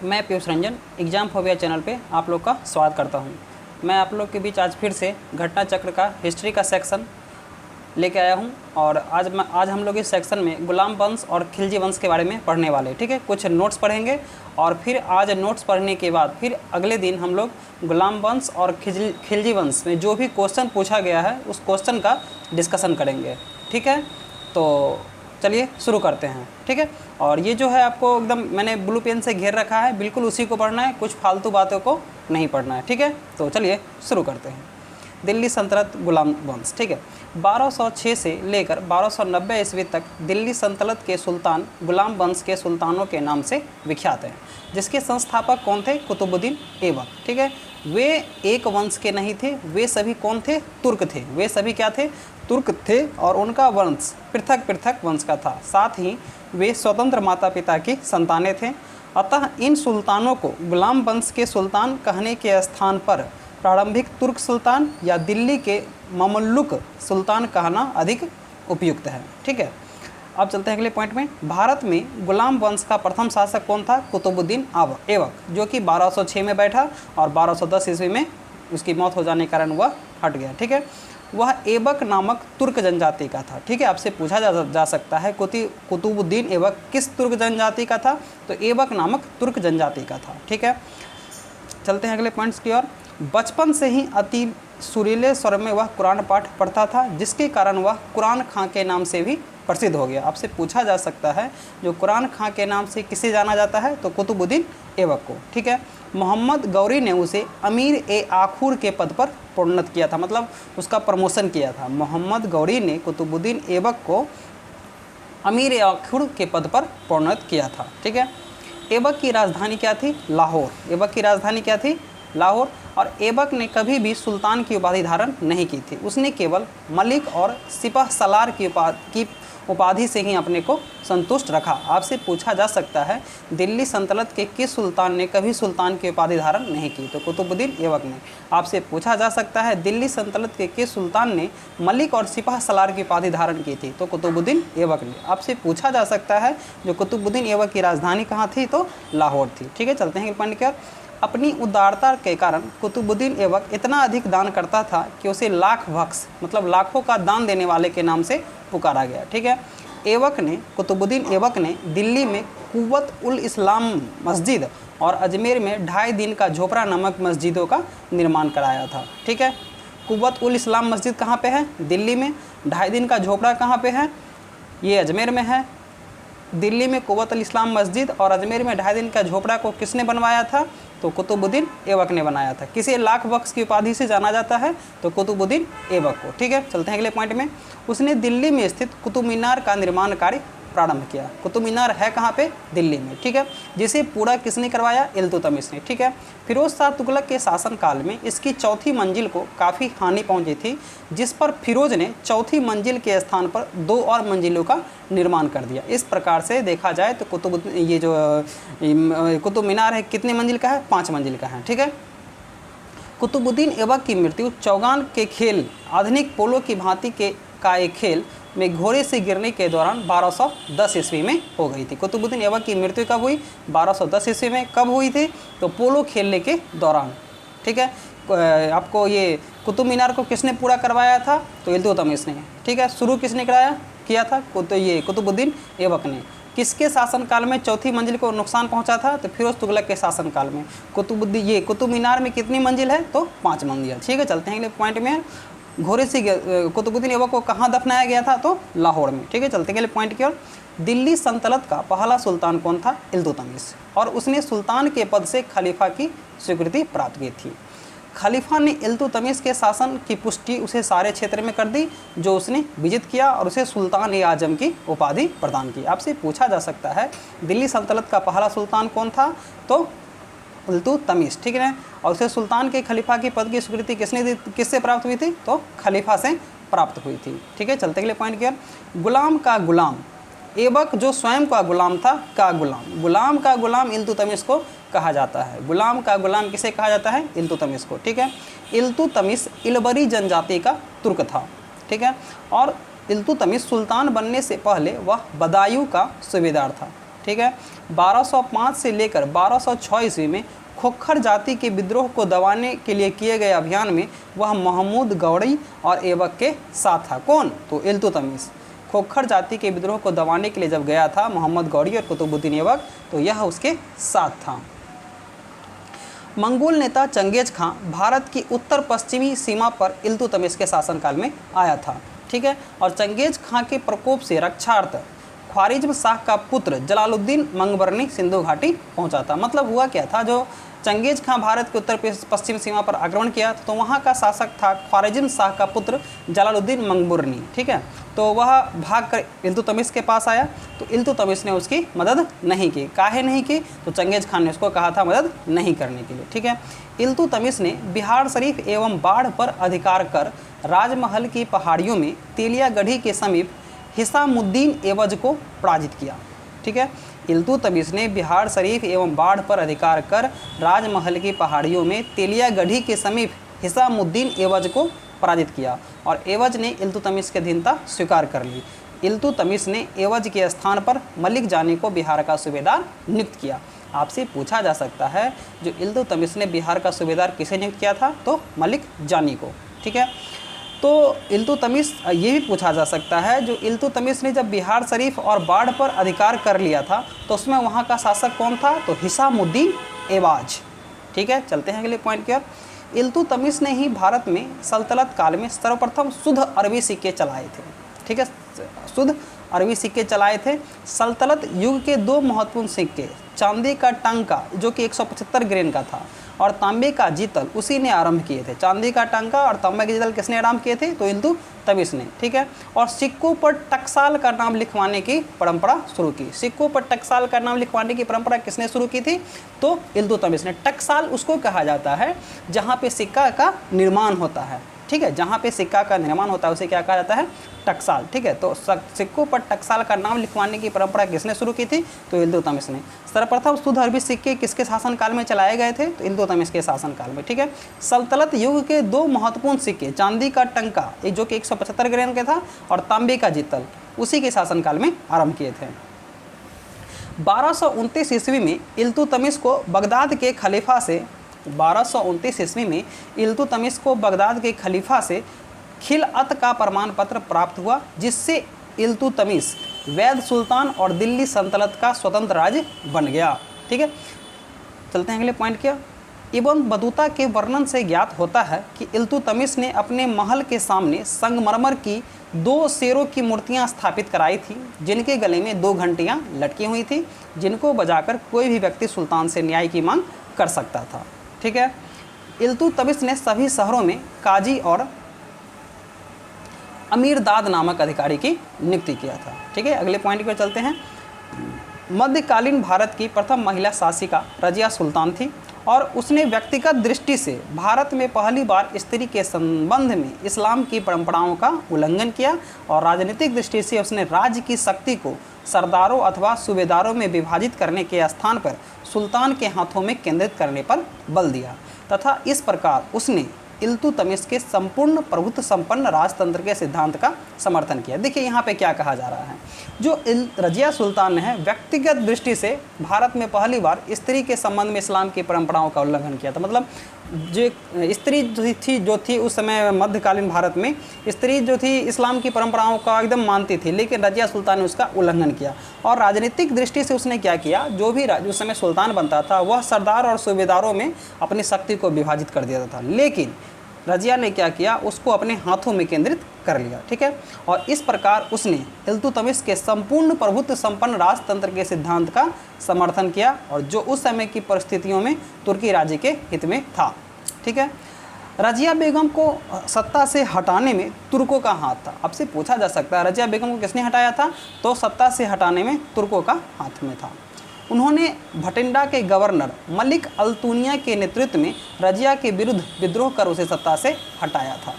मैं Piyush Ranjan exam phobia channel पे आप लोग का स्वागत करता हूँ। मैं आप लोग के बीच आज फिर से घटना चक्र का हिस्ट्री का सेक्शन लेके आया हूँ और आज हम लोग इस सेक्शन में गुलाम वंश और खिलजी वंश के बारे में पढ़ने वाले हैं। ठीक है, कुछ नोट्स पढ़ेंगे और फिर आज नोट्स पढ़ने के बाद फिर अगले दिन हम लोग गुलाम वंश और खिलजी वंश में जो भी क्वेश्चन पूछा गया है उस क्वेश्चन का डिस्कशन करेंगे। ठीक है, तो चलिए शुरू करते हैं। ठीक है, और ये जो है आपको एकदम मैंने ब्लू पेन से घेर रखा है, बिल्कुल उसी को पढ़ना है, कुछ फालतू बातों को नहीं पढ़ना है। ठीक है, तो चलिए शुरू करते हैं। दिल्ली सल्तनत गुलाम वंश। ठीक है, 1206 से लेकर 1290 ईस्वी तक दिल्ली सल्तनत के सुल्तान गुलाम वंश के सुल्तानों के नाम से विख्यात हैं, जिसके संस्थापक कौन थे? कुतुबुद्दीन ऐबक। ठीक है, वे एक वंश के नहीं थे, वे सभी कौन थे? तुर्क थे। वे सभी क्या थे? तुर्क थे और उनका वंश पृथक पृथक वंश का था। साथ ही वे स्वतंत्र माता पिता की संतानें थे। अतः इन सुल्तानों को गुलाम वंश के सुल्तान कहने के स्थान पर प्रारंभिक तुर्क सुल्तान या दिल्ली के ममल्लुक सुल्तान कहना अधिक उपयुक्त है। ठीक है, अब चलते हैं अगले पॉइंट में। भारत में गुलाम वंश का प्रथम शासक कौन था? कुतुबुद्दीन ऐबक, जो कि 1206 में बैठा और 1210 ईस्वी में उसकी मौत हो जाने के कारण वह हट गया। ठीक है, वह ऐबक नामक तुर्क जनजाति का था। ठीक है, आपसे पूछा जा सकता है कुतुबुद्दीन ऐबक किस तुर्क जनजाति का था? तो ऐबक नामक तुर्क जनजाति का था। ठीक है, चलते हैं अगले पॉइंट्स की ओर। बचपन से ही अति सुरीले स्वर में वह कुरान पाठ पढ़ता था, जिसके कारण वह कुरान खां के नाम से भी प्रसिद्ध हो गया। आपसे पूछा जा सकता है जो कुरान खां के नाम से किसे जाना जाता है? तो कुतुबुद्दीन ऐबक को। ठीक है, मोहम्मद गौरी ने उसे अमीर ए आखुर के पद पर प्रोन्नत किया था, मतलब उसका प्रमोशन किया था। मोहम्मद गौरी ने कुतुबुद्दीन ऐबक को अमीर ए आखुर के पद पर प्रोन्नत किया था। ठीक है, ऐबक की राजधानी क्या थी? लाहौर। ऐबक की राजधानी क्या थी? लाहौर। और ऐबक ने कभी भी सुल्तान की उपाधि धारण नहीं की थी, उसने केवल मलिक और सिपह सलार की उपाधि से ही अपने को संतुष्ट रखा। आपसे पूछा जा सकता है दिल्ली सल्तनत के किस सुल्तान ने कभी सुल्तान की उपाधि धारण नहीं की? तो कुतुबुद्दीन ऐबक ने। आपसे पूछा जा सकता है दिल्ली सल्तनत के किस सुल्तान ने मलिक और सिपह सलार की उपाधि धारण की थी? तो कुतुबुद्दीन ऐबक ने। आपसे पूछा जा सकता है जो कुतुबुद्दीन ऐबक की राजधानी कहाँ थी? तो लाहौर थी। ठीक है, चलते हैं पॉइंट की ओर। अपनी उदारता के कारण कुतुबुद्दीन ऐबक इतना अधिक दान करता था कि उसे लाख बख्श, मतलब लाखों का दान देने वाले के नाम से पुकारा गया। ठीक है, कुतुबुद्दीन ऐबक ने दिल्ली में कुव्वत उल इस्लाम मस्जिद और अजमेर में 2.5 दिन का झोपड़ा नामक मस्जिदों का निर्माण कराया था। ठीक है, कुव्वत उल इस्लाम मस्जिद कहाँ पे है? दिल्ली में। 2.5 दिन का झोपड़ा कहाँ पे है? ये अजमेर में है। दिल्ली में कुव्वत उल इस्लाम मस्जिद और अजमेर में 2.5 दिन का झोपड़ा को किसने बनवाया था? तो कुतुबुद्दीन ऐबक ने बनाया था। किसे लाख बख्श की उपाधि से जाना जाता है? तो कुतुबुद्दीन ऐबक को। ठीक है, चलते हैं अगले पॉइंट में। उसने दिल्ली में स्थित कुतुब मीनार का निर्माण कार्य प्रारंभ किया। कुतुब मीनार है कहाँ पे? दिल्ली में। ठीक है, जिसे पूरा किसने करवाया? इल्तुतमिश ने। ठीक है, फिरोज शाह तुगलक के शासनकाल में इसकी चौथी मंजिल को काफ़ी हानि पहुंची थी, जिस पर फिरोज ने चौथी मंजिल के स्थान पर 2 और मंजिलों का निर्माण कर दिया। इस प्रकार से देखा जाए तो कुतुब मीनार है कितने मंजिल का है? 5 मंजिल का है। ठीक है, कुतुबुद्दीन ऐबक की मृत्यु चौगान के खेल, आधुनिक पोलो की भांति का एक खेल में घोड़े से गिरने के दौरान 1210 ईस्वी में हो गई थी। कुतुबुद्दीन ऐबक की मृत्यु कब हुई? 1210 ईस्वी में। कब हुई थी? तो पोलो खेलने के दौरान। ठीक है, आपको ये कुतुब मीनार को किसने पूरा करवाया था? तो इल्तुतमिश ने। ठीक है, शुरू किसने किया था? तो ये कुतुबुद्दीन ऐबक ने। किसके शासनकाल में चौथी मंजिल को नुकसान पहुंचा था? तो फिरोज तुगलक के शासनकाल में। कुतुब मीनार में कितनी मंजिल है? तो 5 मंजिल। ठीक है, चलते हैं अगले पॉइंट में। घोड़े से कुतुबुद्दीन ऐबक को कहाँ दफनाया गया था? तो लाहौर में। ठीक है, चलते हैं अगले पॉइंट की ओर। दिल्ली सल्तनत का पहला सुल्तान कौन था? इल्तुतमिश, और उसने सुल्तान के पद से खलीफा की स्वीकृति प्राप्त की थी। खलीफा ने इल्तुतमिश के शासन की पुष्टि उसे सारे क्षेत्र में कर दी जो उसने विजित किया और उसे सुल्तान ए आजम की उपाधि प्रदान की। आपसे पूछा जा सकता है दिल्ली सल्तनत का पहला सुल्तान कौन था? तो इल्तुतमिश। ठीक है, और उसे सुल्तान के खलीफा के पद की स्वीकृति किससे प्राप्त हुई थी? तो खलीफा से प्राप्त हुई थी। ठीक है, चलते अगले पॉइंट की। गुलाम का गुलाम ऐबक जो स्वयं का गुलाम था, गुलाम का गुलाम इल्तुतमिश को कहा जाता है। गुलाम का गुलाम किसे कहा जाता है? इल्तुतमिश को। ठीक है, इल्तुतमिश इलबरी जनजाति का तुर्क था। ठीक है, और इल्तुतमिश सुल्तान बनने से पहले वह बदायूं का सूबेदार था। ठीक है। 1205 से लेकर 1206 ईस्वी में खोखर जाति के विद्रोह को दबाने के लिए किए गए अभियान में वह महमूद गौरी और ऐबक के साथ था। कौन? तो इल्तुतमिश। खोखर जाति के विद्रोह को दबाने के लिए जब गया था मोहम्मद गौरी और कुतुबुद्दीन ऐबक, तो यह उसके साथ था। मंगोल नेता चंगेज खां भारत की उत्तर पश्चिमी सीमा पर इल्तुतमिश के शासनकाल में आया था, ठीक है। और चंगेज खां के प्रकोप से रक्षार्थ ख्वारिज्म शाह का पुत्र जलालुद्दीन मंगबरनी सिंधु घाटी पहुंचा था। मतलब हुआ क्या था, जो चंगेज खां भारत के उत्तर पश्चिम सीमा पर आक्रमण किया तो वहाँ का शासक था ख्वारिज्म शाह का पुत्र जलालुद्दीन मंगबरनी, ठीक है। तो वह भागकर इल्तुतमिश के पास आया, तो इल्तुतमिश ने उसकी मदद नहीं की। काहे नहीं की? तो चंगेज खान ने उसको कहा था मदद नहीं करने के लिए, ठीक है। इल्तुतमिश ने बिहार शरीफ एवं बाढ़ पर अधिकार कर राजमहल की पहाड़ियों में तेलिया गढ़ी के समीप हिसामुद्दीन एवज को पराजित किया, ठीक है। इल्तुतमिश ने बिहार शरीफ एवं बाढ़ पर अधिकार कर राजमहल की पहाड़ियों में तेलिया गढ़ी के समीप हिसामुद्दीन एवज को पराजित किया और एवज ने इल्तुतमिश की अधीनता स्वीकार कर ली। इल्तुतमिश ने एवज के स्थान पर मलिक जानी को बिहार का सूबेदार नियुक्त किया। आपसे पूछा जा सकता है जो इल्तुतमिश ने बिहार का सूबेदार किसे नियुक्त किया था? तो मलिक जानी को, ठीक है। तो इल्तुतमिश, ये भी पूछा जा सकता है जो इल्तुतमिश ने जब बिहार शरीफ और बाढ़ पर अधिकार कर लिया था तो उसमें वहाँ का शासक कौन था? तो हिसामुद्दीन ऐबज, ठीक है। चलते हैं अगले पॉइंट की ओर। इल्तुतमिश ने ही भारत में सल्तनत काल में सर्वप्रथम शुद्ध अरबी सिक्के चलाए थे, ठीक है। शुद्ध अरबी सिक्के चलाए थे। सल्तनत युग के दो महत्वपूर्ण सिक्के, चांदी का टांका जो कि 175 ग्रेन का था और तांबे का जीतल, उसी ने आरंभ किए थे। चांदी का टांका और तांबे के जीतल किसने आरंभ किए थे? तो इल्तुतमिश ने, ठीक है। और सिक्कों पर टकसाल का नाम लिखवाने की परंपरा शुरू की। सिक्कों पर टकसाल का नाम लिखवाने की परंपरा किसने शुरू की थी? तो इल्तुतमिश ने। टकसाल उसको कहा जाता है जहाँ पे सिक्का का निर्माण होता है, ठीक है। जहाँ पे सिक्का का निर्माण होता है उसे क्या कहा जाता है? टकसाल, ठीक है। तो सिक्कों पर टकसाल का नाम लिखवाने की परंपरा किसने शुरू की थी? तो इल्तुतमिश ने। सर्वप्रथम शुद्ध अरबी सिक्के किसके शासनकाल में चलाए गए थे? तो इल्तुतमिश के शासनकाल में, ठीक है। सल्तनत युग के दो महत्वपूर्ण सिक्के, चांदी का टंका जो कि 175 ग्रेन का था और तांबे का जीतल, उसी के शासनकाल में आरंभ किए थे। 1229 ईस्वी में इल्तुतमिश को बगदाद के खलीफा से 1229 ईस्वी में इल्तुतमिश को बगदाद के खलीफा से खिलअत का प्रमाण पत्र प्राप्त हुआ, जिससे इल्तुतमिश वैध सुल्तान और दिल्ली सल्तनत का स्वतंत्र राज्य बन गया, ठीक है। चलते हैं अगले पॉइंट क्या। इब्न बतूता के वर्णन से ज्ञात होता है कि इल्तुतमिश ने अपने महल के सामने संगमरमर की 2 शेरों की मूर्तियां स्थापित कराई थी, जिनके गले में 2 घंटियां लटकी हुई थी, जिनको बजाकर कोई भी व्यक्ति सुल्तान से न्याय की मांग कर सकता था, ठीक है। इल्तुतमिश ने सभी शहरों में काजी और अमीरदाद नामक अधिकारी की नियुक्ति किया था, ठीक है। अगले पॉइंट पर चलते हैं। मध्यकालीन भारत की प्रथम महिला शासिका रजिया सुल्तान थी और उसने व्यक्तिगत दृष्टि से भारत में पहली बार स्त्री के संबंध में इस्लाम की परंपराओं का उल्लंघन किया और राजनीतिक दृष्टि से उसने राज्य की शक्ति को सरदारों अथवा सूबेदारों में विभाजित करने के स्थान पर सुल्तान के हाथों में केंद्रित करने पर बल दिया तथा इस प्रकार उसने इल्तुतमिश के संपूर्ण प्रभुत्व संपन्न राजतंत्र के सिद्धांत का समर्थन किया। देखिए यहाँ पे क्या कहा जा रहा है, जो रजिया सुल्तान ने व्यक्तिगत दृष्टि से भारत में पहली बार स्त्री के संबंध में इस्लाम की परंपराओं का उल्लंघन किया था। मतलब जो स्त्री जो थी उस समय मध्यकालीन भारत में स्त्री जो थी इस्लाम की परंपराओं का एकदम मानती थी, लेकिन रजिया सुल्तान ने उसका उल्लंघन किया। और राजनीतिक दृष्टि से उसने क्या किया, जो भी उस समय सुल्तान बनता था वह सरदार और सूबेदारों में अपनी शक्ति को विभाजित कर देता था, लेकिन रजिया ने क्या किया, उसको अपने हाथों में केंद्रित कर लिया, ठीक है। और इस प्रकार उसने इल्तुतमिश के संपूर्ण प्रभुत्व संपन्न राजतंत्र के सिद्धांत का समर्थन किया और जो उस समय की परिस्थितियों में तुर्की राज्य के हित में था, ठीक है। रजिया बेगम को सत्ता से हटाने में तुर्कों का हाथ था। आपसे पूछा जा सकता है रजिया बेगम को किसने हटाया था, तो सत्ता से हटाने में तुर्कों का हाथ में था। उन्होंने भटिंडा के गवर्नर मलिक अल्तुनिया के नेतृत्व में रजिया के विरुद्ध विद्रोह कर उसे सत्ता से हटाया था,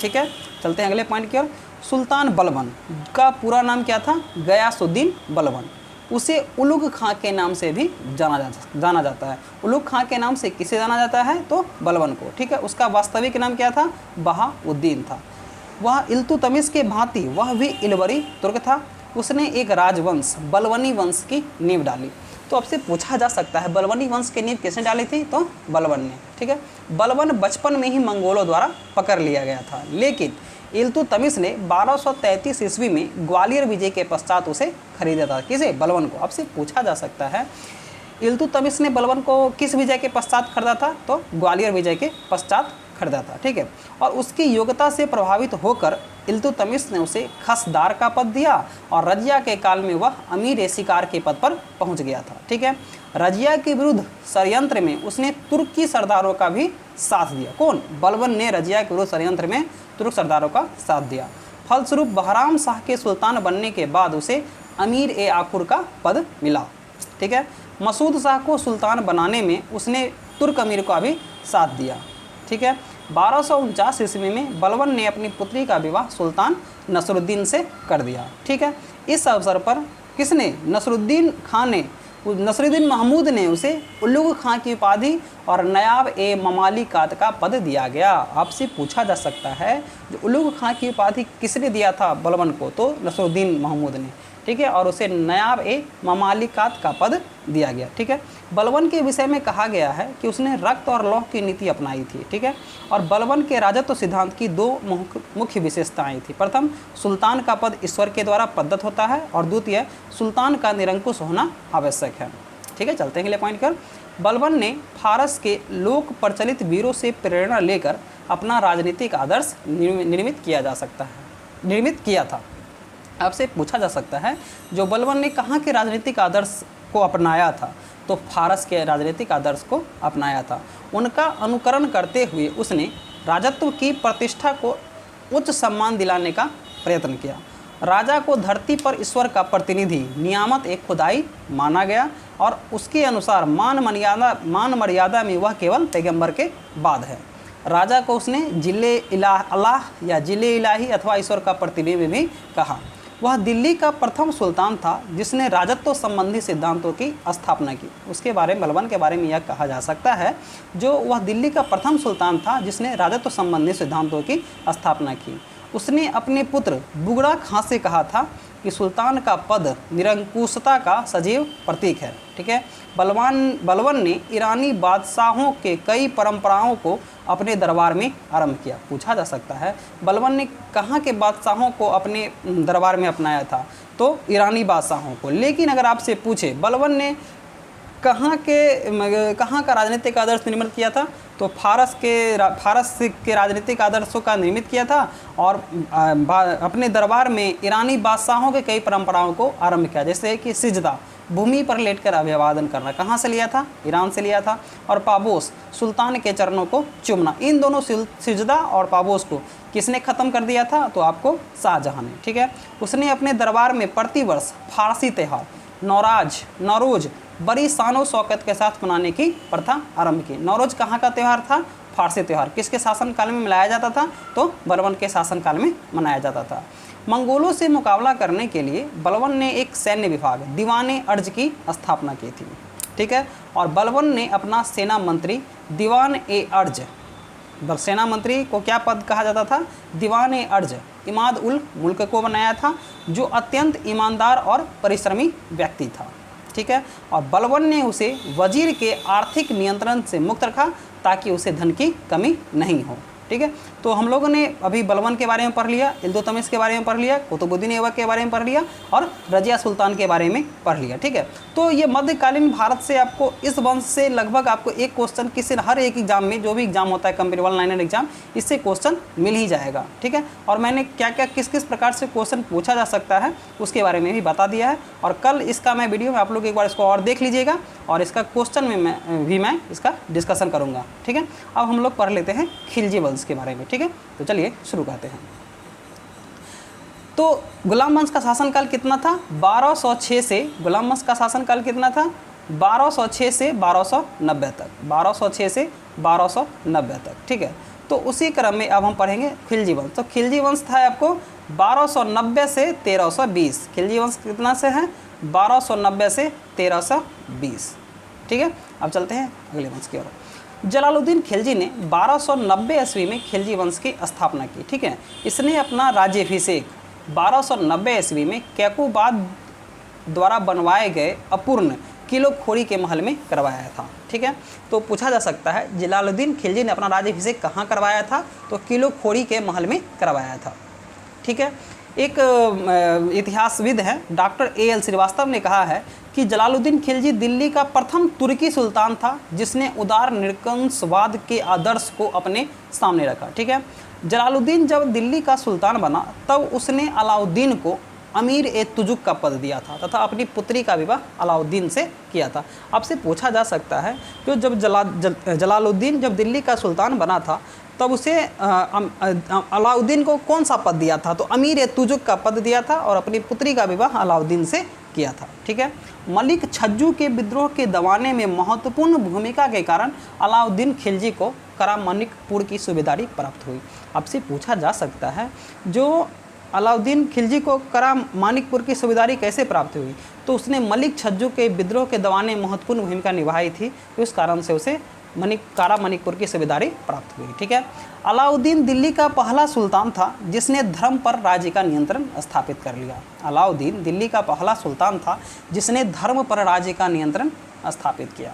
ठीक है। चलते हैं अगले पॉइंट की ओर। सुल्तान बलबन का पूरा नाम क्या था, गयासुद्दीन बलबन। उसे उलुग खां के नाम से भी जाना जाता है। उलुग खां के नाम से किसे जाना जाता है, तो बलबन को, ठीक है। उसका वास्तविक नाम क्या था, बहाउद्दीन था। वह इल्तुतमिश के भांति वह भी इलवरी तुर्क था उसने एक राजवंश बलवनी वंश की नींव डाली। तो आपसे पूछा जा सकता है बलवनी वंश की नींव किसने डाली थी, तो बलवन ने। ठीक है, बलवन बचपन में ही मंगोलों द्वारा पकड़ लिया गया था, लेकिन इल्तुतमिश ने 1233 ईस्वी में ग्वालियर विजय के पश्चात उसे खरीदा था। किसे, बलवन को। आपसे पूछा जा सकता है इल्तुतमिश ने बलवन को किस विजय के पश्चात खरीदा था, तो ग्वालियर विजय के पश्चात खरीदा था। ठीक है, और उसकी योग्यता से प्रभावित होकर इल्तुतमिश ने उसे खसदार का पद दिया और रजिया के काल में वह अमीर शिकार के पद पर पहुंच गया था। ठीक है, रजिया के विरुद्ध षड्यंत्र में उसने तुर्की सरदारों का भी साथ दिया। कौन, बलवन ने रजिया के विरुद्ध षड्यंत्र में तुर्क सरदारों का साथ दिया। फलस्वरूप बहराम शाह के सुल्तान बनने के बाद उसे अमीर ए आखुर का पद मिला। ठीक है, मसूद शाह को सुल्तान बनाने में उसने तुर्क अमीर का भी साथ दिया। ठीक है, 1249 ईस्वी में बलवन ने अपनी पुत्री का विवाह सुल्तान नसरुद्दीन से कर दिया। ठीक है, इस अवसर पर किसने, नसरुद्दीन महमूद ने उसे उलुग खां की उपाधि और नयाब ए ममालिकात का पद दिया गया। आपसे पूछा जा सकता है जो उलुग खां की उपाधि किसने दिया था बलवन को, तो नसरुद्दीन महमूद ने। ठीक है, और उसे नयाब ए ममालिकात का पद दिया गया। ठीक है, बलवन के विषय में कहा गया है कि उसने रक्त और लौह की नीति अपनाई थी। ठीक है, और बलवन के राजत्व सिद्धांत की दो मुख्य विशेषताएं थी। प्रथम, सुल्तान का पद ईश्वर के द्वारा प्रदत्त होता है, और द्वितीय, सुल्तान का निरंकुश होना आवश्यक है। ठीक है, चलते हैं अगले पॉइंट पर। बलवन ने फारस के लोक प्रचलित वीरों से प्रेरणा लेकर अपना राजनीतिक आदर्श निर्मित किया था। आपसे पूछा जा सकता है जो बलवन ने कहाँ के राजनीतिक आदर्श को अपनाया था, तो फारस के राजनीतिक आदर्श को अपनाया था। उनका अनुकरण करते हुए उसने राजत्व की प्रतिष्ठा को उच्च सम्मान दिलाने का प्रयत्न किया। राजा को धरती पर ईश्वर का प्रतिनिधि नियामत एक खुदाई माना गया, और उसके अनुसार मान मर्यादा में वह केवल पैगंबर के बाद है। राजा को उसने जिले अल्लाह या जिले इलाही अथवा ईश्वर का प्रतिनिधि भी कहा। वह दिल्ली का प्रथम सुल्तान था जिसने राजत्व संबंधी सिद्धांतों की स्थापना की। उसके बारे में, बलवन के बारे में यह कहा जा सकता है जो वह दिल्ली का प्रथम सुल्तान था जिसने राजत्व संबंधी सिद्धांतों की स्थापना की। उसने अपने पुत्र बुगड़ा खां से कहा था कि सुल्तान का पद निरंकुशता का सजीव प्रतीक है। ठीक है, बलवन ने ईरानी बादशाहों के कई परंपराओं को अपने दरबार में आरंभ किया। पूछा जा सकता है बलवन ने कहाँ के बादशाहों को अपने दरबार में अपनाया था, तो ईरानी बादशाहों को। लेकिन अगर आपसे पूछे बलवन ने कहाँ का राजनीतिक आदर्श निर्मित किया था, तो फारस के राजनीतिक आदर्शों का निर्मित किया था, और अपने दरबार में ईरानी बादशाहों के कई परंपराओं को आरंभ किया, जैसे कि सिजदा, भूमि पर लेटकर अभिवादन करना, कहाँ से लिया था, ईरान से लिया था, और पाबोस, सुल्तान के चरणों को चूमना। इन दोनों सिजदा और पाबोस को किसने ख़त्म कर दिया था, तो आपको शाहजहां ने। ठीक है, उसने अपने दरबार में प्रतिवर्ष फारसी त्यौहार नौरोज बड़ी शानो शौकत के साथ मनाने की प्रथा आरंभ की। नौरोज कहाँ का त्यौहार था, फारसी त्यौहार। किसके शासनकाल में मनाया जाता था, तो बलवन के शासनकाल में मनाया जाता था। मंगोलों से मुकाबला करने के लिए बलवन ने एक सैन्य विभाग दीवाने अर्ज की स्थापना की थी। ठीक है, और बलवन ने अपना सेना मंत्री दीवान ए अर्ज, सेना मंत्री को क्या पद कहा जाता था, दीवान ए अर्ज इमाद उल मुल्क को बनाया था, जो अत्यंत ईमानदार और परिश्रमी व्यक्ति था। ठीक है, और बलवन ने उसे वजीर के आर्थिक नियंत्रण से मुक्त रखा ताकि उसे धन की कमी नहीं हो। ठीक है, तो हम लोगों ने अभी बलवन के बारे में पढ़ लिया, इल्तुतमिश के बारे में पढ़ लिया, कुतुबुद्दीन ऐबक के बारे में पढ़ लिया, और रजिया सुल्तान के बारे में पढ़ लिया। ठीक है, तो ये मध्यकालीन भारत से आपको इस वंश से लगभग आपको एक क्वेश्चन किसी हर एक एग्जाम में, जो भी एग्जाम होता है कंप्यूटर 199 एग्जाम, इससे क्वेश्चन मिल ही जाएगा। ठीक है, और मैंने क्या क्या किस किस प्रकार से क्वेश्चन पूछा जा सकता है उसके बारे में भी बता दिया है, और कल इसका मैं वीडियो में आप लोग एक बार इसको और देख लीजिएगा, और इसका क्वेश्चन में मैं इसका डिस्कशन करूँगा। ठीक है, अब हम लोग पढ़ लेते हैं खिलजी वंश के बारे में। ठीक है, तो चलिए शुरू करते हैं। तो गुलाम वंश का शासनकाल कितना था, 1206 से, गुलाम वंश का शासनकाल कितना था, 1206 से 1290 तक, 1206 से 1290 तक। ठीक है, तो उसी क्रम में अब हम पढ़ेंगे खिलजी वंश। तो खिलजी वंश था आपको 1290 से 1320। खिलजी वंश कितना से है, 1290 से 1320। ठीक है, अब चलते हैं अगले वंश की ओर। जलालुद्दीन खिलजी ने 1290 ईस्वी में खिलजी वंश की स्थापना की। ठीक है, इसने अपना राज्याभिषेक 1290 ईस्वी में कैकोबाद द्वारा बनवाए गए अपूर्ण किलो खोरी के महल में करवाया था। ठीक है, तो पूछा जा सकता है जलालुद्दीन खिलजी ने अपना राज्याभिषेक कहाँ करवाया था, तो किलो खोरी के महल में करवाया था। ठीक है, एक इतिहासविद हैं डॉक्टर ए एल श्रीवास्तव ने कहा है कि जलालुद्दीन खिलजी दिल्ली का प्रथम तुर्की सुल्तान था जिसने उदार निरंकुशवाद के आदर्श को अपने सामने रखा। ठीक है, जलालुद्दीन जब दिल्ली का सुल्तान बना तब उसने अलाउद्दीन को अमीर ए तुजुक का पद दिया था तथा अपनी पुत्री का विवाह अलाउद्दीन से किया था। आपसे पूछा जा सकता है जो जब जलालुद्दीन जब दिल्ली का सुल्तान बना था तब उसे अलाउद्दीन को कौन सा पद दिया था, तो अमीर ए तुजुक का पद दिया था और अपनी पुत्री का विवाह अलाउद्दीन से किया था। ठीक है, मलिक छज्जू के विद्रोह के दबाने में महत्वपूर्ण भूमिका के कारण अलाउद्दीन खिलजी को करा मनिकपुर की सूबेदारी प्राप्त हुई। आपसे पूछा जा सकता है जो अलाउद्दीन खिलजी को करा मानिकपुर की सूबेदारी कैसे प्राप्त हुई, तो उसने मलिक छज्जू के विद्रोह के दबाने में महत्वपूर्ण भूमिका निभाई थी, तो इस कारण से उसे मनिकपुर की सूबेदारी प्राप्त हुई। ठीक है, अलाउद्दीन दिल्ली का पहला सुल्तान था जिसने धर्म पर राज्य का नियंत्रण स्थापित कर लिया। अलाउद्दीन दिल्ली का पहला सुल्तान था जिसने धर्म पर राज्य का नियंत्रण स्थापित किया।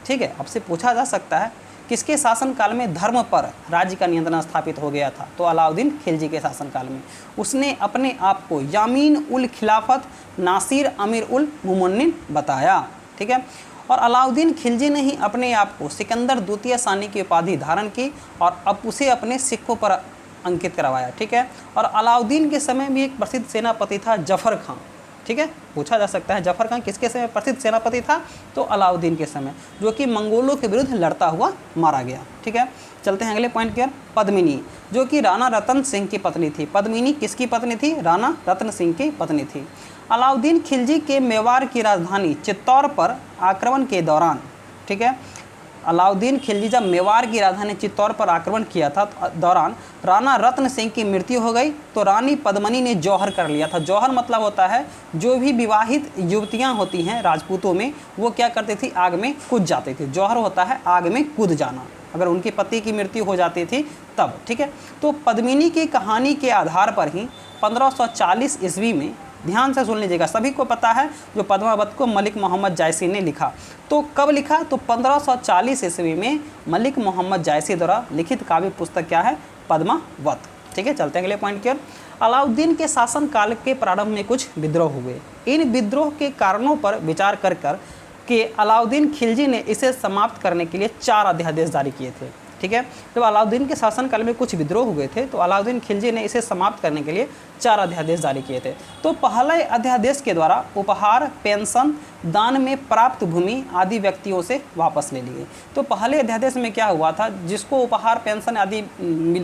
ठीक है, आपसे पूछा जा सकता है किसके शासनकाल में धर्म पर राज्य का नियंत्रण स्थापित हो गया था, तो अलाउद्दीन खिलजी के शासनकाल में। उसने अपने आप को यामीन उल खिलाफत नासिर अमीर उल मुमन्निन बताया। ठीक है, और अलाउद्दीन खिलजी ने ही अपने आप को सिकंदर द्वितीय सानी की उपाधि धारण की और अब उसे अपने सिक्कों पर अंकित करवाया। ठीक है, और अलाउद्दीन के समय में एक प्रसिद्ध सेनापति था जफर खां। ठीक है, पूछा जा सकता है जफर खां किसके समय प्रसिद्ध सेनापति था, तो अलाउद्दीन के समय, जो कि मंगोलों के विरुद्ध लड़ता हुआ मारा गया। ठीक है, चलते हैं अगले पॉइंट की ओर। पद्मिनी, जो कि राणा रतन सिंह की पत्नी थी। पद्मिनी किसकी पत्नी थी, राणा रतन सिंह की पत्नी थी। अलाउद्दीन खिलजी के मेवाड़ की राजधानी चित्तौड़ पर आक्रमण के दौरान, ठीक है, अलाउद्दीन खिलजी जब मेवाड़ की राजधानी चित्तौड़ पर आक्रमण किया था दौरान राणा रत्न सिंह की मृत्यु हो गई, तो रानी पद्मिनी ने जौहर कर लिया था। जौहर मतलब होता है जो भी विवाहित युवतियां होती हैं राजपूतों में, वो क्या करती थी, आग में कूद जाती थी। जौहर होता है आग में कूद जाना, अगर उनके पति की मृत्यु हो जाती थी तब। ठीक है, तो पद्मिनी की कहानी के आधार पर ही 1540 ईस्वी में, ध्यान से सुन लीजिएगा, सभी को पता है जो पद्मावत को मलिक मोहम्मद जायसी ने लिखा, तो कब लिखा, तो 1540 ईस्वी में मलिक मोहम्मद जायसी द्वारा लिखित काव्य पुस्तक क्या है, पद्मावत। ठीक है, चलते हैं अगले पॉइंट की ओर। अलाउद्दीन के शासनकाल के प्रारंभ में कुछ विद्रोह हुए। इन विद्रोह के कारणों पर विचार कर के अलाउद्दीन खिलजी ने इसे समाप्त करने के लिए 4 अध्यादेश जारी किए थे। ठीक है, जब अलाउद्दीन के शासनकाल में कुछ विद्रोह हुए थे तो अलाउद्दीन खिलजी ने इसे समाप्त करने के लिए 4 अध्यादेश जारी किए थे। तो पहले अध्यादेश के द्वारा उपहार, पेंशन, दान में प्राप्त भूमि आदि व्यक्तियों से वापस ले ली गई। तो पहले अध्यादेश में क्या हुआ था, जिसको उपहार, पेंशन आदि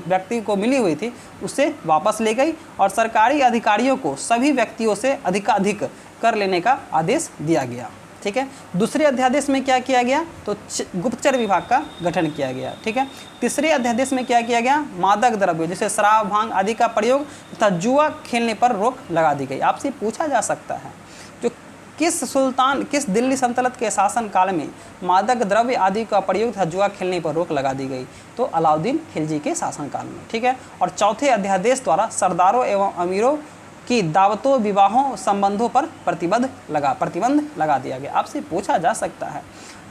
व्यक्ति को मिली हुई थी उसे वापस ले गई और सरकारी अधिकारियों को सभी व्यक्तियों से अधिकाधिक कर लेने का आदेश दिया गया। ठीक है, दूसरे अध्यादेश में क्या किया गया, तो गुप्तचर विभाग का गठन किया गया। ठीक है, तीसरे अध्यादेश में क्या किया गया, मादक द्रव्य जैसे शराब, भांग आदि का प्रयोग तथा जुआ खेलने पर रोक लगा दी गई। आपसे पूछा जा सकता है जो किस दिल्ली सल्तनत के शासन काल में मादक द्रव्य आदि का प्रयोग तथा जुआ खेलने पर रोक लगा दी गई, तो अलाउद्दीन खिलजी के शासनकाल में। ठीक है, और चौथे अध्यादेश द्वारा सरदारों एवं अमीरों कि दावतों, विवाहों, संबंधों पर प्रतिबंध लगा दिया गया। आपसे पूछा जा सकता है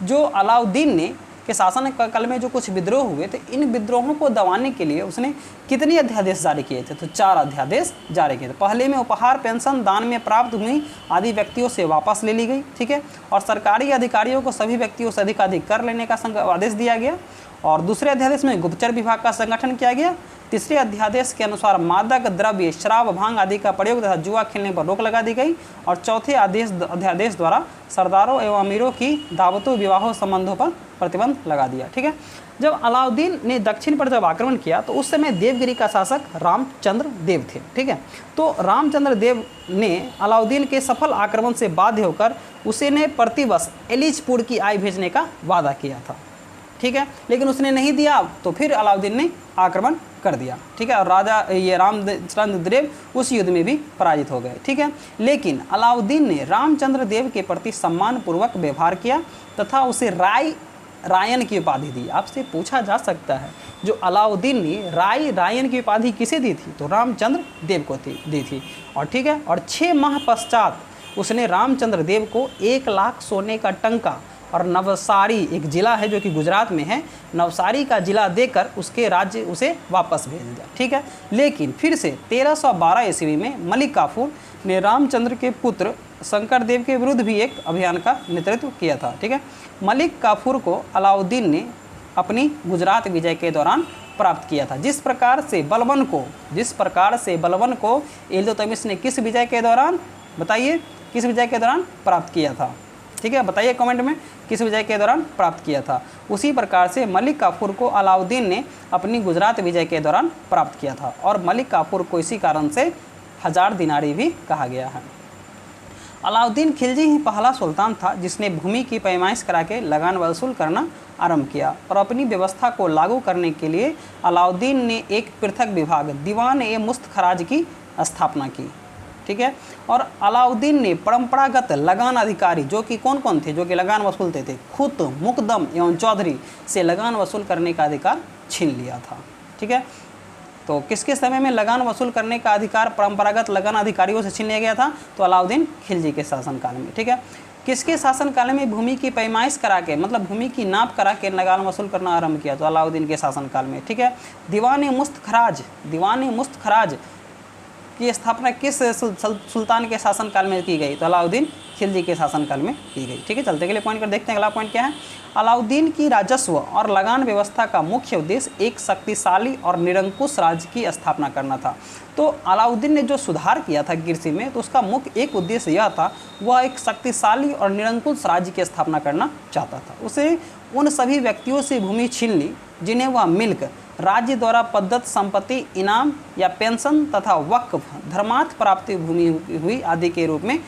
जो अलाउद्दीन ने के शासन काल में जो कुछ विद्रोह हुए थे, इन विद्रोहों को दबाने के लिए उसने कितने अध्यादेश जारी किए थे, तो 4 अध्यादेश जारी किए थे। पहले में उपहार, पेंशन, दान में प्राप्त भूमि आदि व्यक्तियों से वापस ले ली गई। ठीक है, और सरकारी अधिकारियों को सभी व्यक्तियों से अधिकाधिक कर लेने का आदेश दिया गया। और दूसरे अध्यादेश में गुप्तचर विभाग का संगठन किया गया। तीसरे अध्यादेश के अनुसार मादक द्रव्य, शराब, भांग आदि का प्रयोग तथा जुआ खेलने पर रोक लगा दी गई। और चौथे अध्यादेश द्वारा सरदारों एवं अमीरों की दावतों, विवाहों, संबंधों पर प्रतिबंध लगा दिया। ठीक है, जब अलाउद्दीन ने दक्षिण पर जब आक्रमण किया तो उस समय देवगिरी का शासक रामचंद्र देव थे। ठीक है, तो रामचंद्र देव ने अलाउद्दीन के सफल आक्रमण से बाध्य होकर उसे ने प्रतिवर्ष एलिचपुर की आय भेजने का वादा किया था। ठीक है, लेकिन उसने नहीं दिया, तो फिर अलाउद्दीन ने आक्रमण कर दिया। ठीक है, और राजा ये रामचंद्र देव उस युद्ध में भी पराजित हो गए। ठीक है, लेकिन अलाउद्दीन ने रामचंद्र देव के प्रति सम्मानपूर्वक व्यवहार किया तथा उसे राय रायन की उपाधि दी। आपसे पूछा जा सकता है जो अलाउद्दीन ने रायन की उपाधि किसे दी थी, तो रामचंद्र देव को दी थी। और ठीक है, और 6 माह पश्चात उसने रामचंद्र देव को 1 लाख सोने का टंका और नवसारी, एक ज़िला है जो कि गुजरात में है, नवसारी का ज़िला देकर उसके राज्य उसे वापस भेज दिया। ठीक है, लेकिन फिर से 1312 ईस्वी में मलिक काफूर ने रामचंद्र के पुत्र शंकर देव के विरुद्ध भी एक अभियान का नेतृत्व किया था। ठीक है, मलिक काफूर को अलाउद्दीन ने अपनी गुजरात विजय के दौरान प्राप्त किया था। जिस प्रकार से बलबन को इल्तुतमिश ने किस विजय के दौरान, बताइए किस विजय के दौरान प्राप्त किया था। ठीक है, बताइए कमेंट में किस विजय के दौरान प्राप्त किया था। उसी प्रकार से मलिक काफूर को अलाउद्दीन ने अपनी गुजरात विजय के दौरान प्राप्त किया था, और मलिक काफूर को इसी कारण से 1000 दिनारी भी कहा गया है। अलाउद्दीन खिलजी ही पहला सुल्तान था जिसने भूमि की पैमाइश करा के लगान वसूल करना आरंभ किया, और अपनी व्यवस्था को लागू करने के लिए अलाउद्दीन ने एक पृथक विभाग दीवान ए मुस्त खराज की स्थापना की। ठीक है, और अलाउद्दीन ने परंपरागत लगान अधिकारी जो कि कौन कौन थे, जो कि लगान वसूलते थे, खुद मुकदम एवं चौधरी से लगान वसूल करने का अधिकार छीन लिया था। ठीक है, तो किसके समय में लगान वसूल करने का अधिकार परंपरागत लगान अधिकारियों से छीन लिया गया था, तो अलाउद्दीन खिलजी के शासनकाल में। ठीक है, किसके शासनकाल में भूमि की पैमाइश करा के, मतलब भूमि की नाप करा के लगान वसूल करना आरंभ किया, तो अलाउद्दीन के शासनकाल में। ठीक है, दीवान ए मुस्त खराज की स्थापना किस सुल्तान के शासनकाल में की गई, तो अलाउद्दीन खिलजी के शासनकाल में की गई। ठीक है, चलते के लिए पॉइंट कर देखते हैं। अगला पॉइंट क्या है, अलाउद्दीन की राजस्व और लगान व्यवस्था का मुख्य उद्देश्य एक शक्तिशाली और निरंकुश राज्य की स्थापना करना था। तो अलाउद्दीन ने जो सुधार किया था कृषि में, तो उसका मुख्य एक उद्देश्य यह था, वह एक शक्तिशाली और निरंकुश राज्य की स्थापना करना चाहता था। उसे उन सभी व्यक्तियों से भूमि छीन ली जिन्हें वह मिल्क, राज्य द्वारा प्रदत्त संपत्ति, इनाम या पेंशन तथा वक्फ, धर्मार्थ प्राप्ति भूमि हुई आदि के रूप में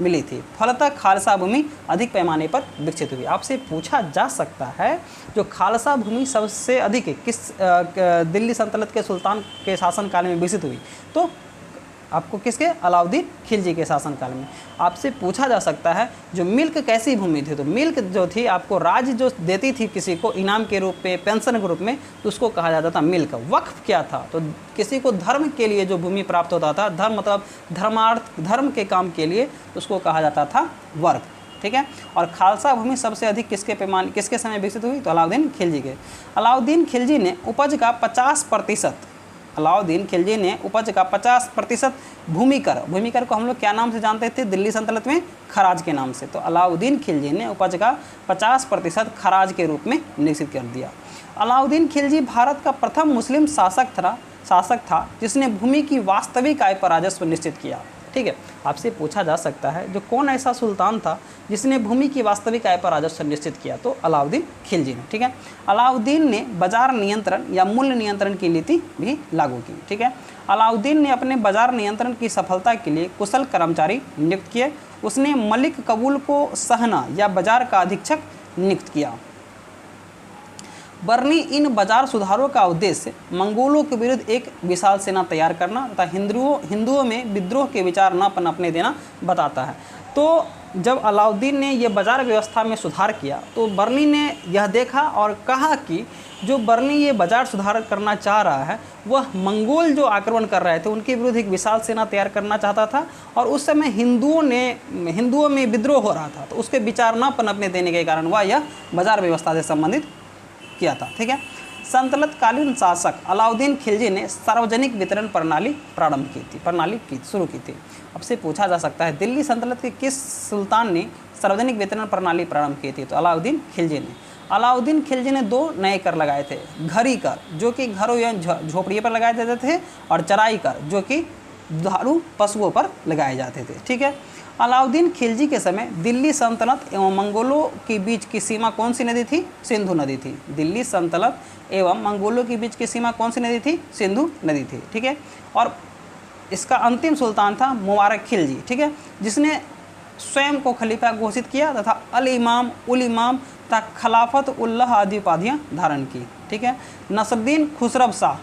मिली थी। फलतः खालसा भूमि अधिक पैमाने पर विकसित हुई। आपसे पूछा जा सकता है जो खालसा भूमि सबसे अधिक किस दिल्ली सल्तनत के सुल्तान के शासनकाल में विकसित हुई, तो आपको किसके, अलाउद्दीन खिलजी के शासनकाल में। आपसे पूछा जा सकता है जो मिल्क कैसी भूमि थी, तो मिल्क जो थी आपको राज्य जो देती थी किसी को इनाम के रूप में, पेंशन के रूप में, तो उसको कहा जाता था मिल्क। वक्फ क्या था, तो किसी को धर्म के लिए जो भूमि प्राप्त होता था, धर्म मतलब धर्मार्थ, धर्म के काम के लिए, तो उसको कहा जाता था वर्ग। ठीक है, और खालसा भूमि सबसे अधिक किसके समय विकसित हुई, तो अलाउद्दीन खिलजी के। अलाउद्दीन खिलजी ने उपज का 50% अलाउद्दीन खिलजी ने उपज का 50% भूमिकर को हम लोग क्या नाम से जानते थे दिल्ली सल्तनत में, खराज के नाम से। तो अलाउद्दीन खिलजी ने उपज का 50% खराज के रूप में निश्चित कर दिया। अलाउद्दीन खिलजी भारत का प्रथम मुस्लिम शासक था जिसने भूमि की वास्तविक आय पर राजस्व निश्चित किया। ठीक है, आपसे पूछा जा सकता है जो कौन ऐसा सुल्तान था जिसने भूमि की वास्तविक आय पर राजस्व निश्चित किया, तो अलाउद्दीन खिलजी ने। ठीक है, अलाउद्दीन ने बाजार नियंत्रण या मूल्य नियंत्रण की नीति भी लागू की। ठीक है, अलाउद्दीन ने अपने बाजार नियंत्रण की सफलता के लिए कुशल कर्मचारी नियुक्त किए। उसने मलिक कबूल को सहना या बाजार का अधीक्षक नियुक्त किया। बर्नी इन बाजार सुधारों का उद्देश्य मंगोलों के विरुद्ध एक विशाल सेना तैयार करना तथा हिंदुओं में विद्रोह के विचार न पनपने देना बताता है। तो जब अलाउद्दीन ने यह बाजार व्यवस्था में सुधार किया, तो बर्नी ने यह देखा और कहा कि जो बर्नी ये बाजार सुधार करना चाह रहा है, वह मंगोल जो आक्रमण कर रहे थे उनके विरुद्ध एक विशाल सेना तैयार करना चाहता था, और उस समय हिंदुओं में विद्रोह हो रहा था, तो उसके विचार न पनपने देने के कारण वह यह बाजार व्यवस्था से संबंधित किया था। ठीक है, सल्तनतकालीन शासक अलाउद्दीन खिलजी ने सार्वजनिक वितरण प्रणाली शुरू की थी। अब से पूछा जा सकता है दिल्ली सल्तनत के किस सुल्तान ने सार्वजनिक वितरण प्रणाली प्रारंभ की थी, तो अलाउद्दीन खिलजी ने। अलाउद्दीन खिलजी ने 2 नए कर लगाए थे, घरी कर जो कि घरों या झोपड़ियों पर लगाए जाते थे, और चराई कर जो कि दुधारू पशुओं पर लगाए जाते थे। ठीक है, अलाउद्दीन खिलजी के समय दिल्ली सल्तनत एवं मंगोलों के बीच की सीमा कौन सी नदी थी, सिंधु नदी थी। दिल्ली सल्तनत एवं मंगोलों के बीच की सीमा कौन सी नदी थी, सिंधु नदी थी। ठीक है, और इसका अंतिम सुल्तान था मुबारक खिलजी। ठीक है, जिसने स्वयं को खलीफा घोषित किया तथा अल इमाम, उल इमाम तथा खिलाफत उल्लाह आदि उपाधियाँ धारण की। ठीक है, नसरुद्दीन खुसरव शाह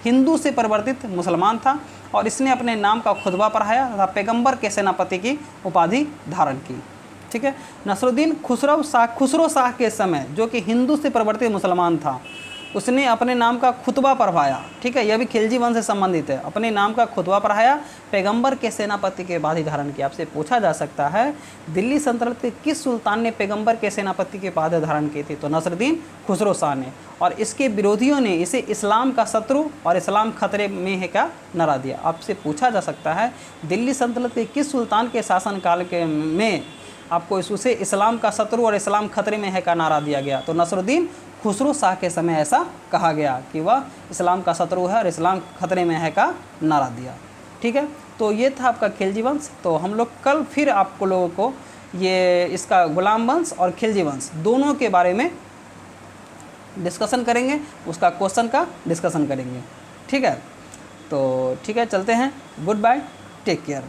हिंदू से परिवर्तित मुसलमान था, और इसने अपने नाम का खुतबा पढ़ाया तथा पैगंबर के सेनापति की उपाधि धारण की। ठीक है। नसरुद्दीन खुसरो शाह के समय, जो कि हिंदू से परिवर्तित मुसलमान था, उसने अपने नाम का खुतबा पढ़वाया। ठीक है, यह भी खिलजी वंश से संबंधित है। अपने नाम का खुतबा पढ़ाया, पैगंबर के सेनापति के उपाधि धारण किया। आपसे पूछा जा सकता है दिल्ली सल्तनत के किस सुल्तान ने पैगंबर के सेनापति के उपाधि धारण की थी? तो नसरुद्दीन खुसरो शाह ने। और इसके विरोधियों ने इसे इस्लाम का शत्रु और इस्लाम खतरे में है का नारा दिया। आपसे पूछा जा सकता है दिल्ली सल्तनत के किस सुल्तान के शासनकाल के में आपको उसे इस्लाम का शत्रु और इस्लाम खतरे में है का नारा दिया गया? तो नसरुद्दीन खुसरो शाह के समय ऐसा कहा गया कि वह इस्लाम का शत्रु है और इस्लाम खतरे में है का नारा दिया। ठीक है, तो ये था आपका खिलजी वंश। तो हम लोग कल फिर आपको लोगों को ये इसका गुलाम वंश और खिलजी वंश दोनों के बारे में डिस्कशन करेंगे, उसका क्वेश्चन का डिस्कशन करेंगे। ठीक है, तो ठीक है, चलते हैं। Goodbye, take care.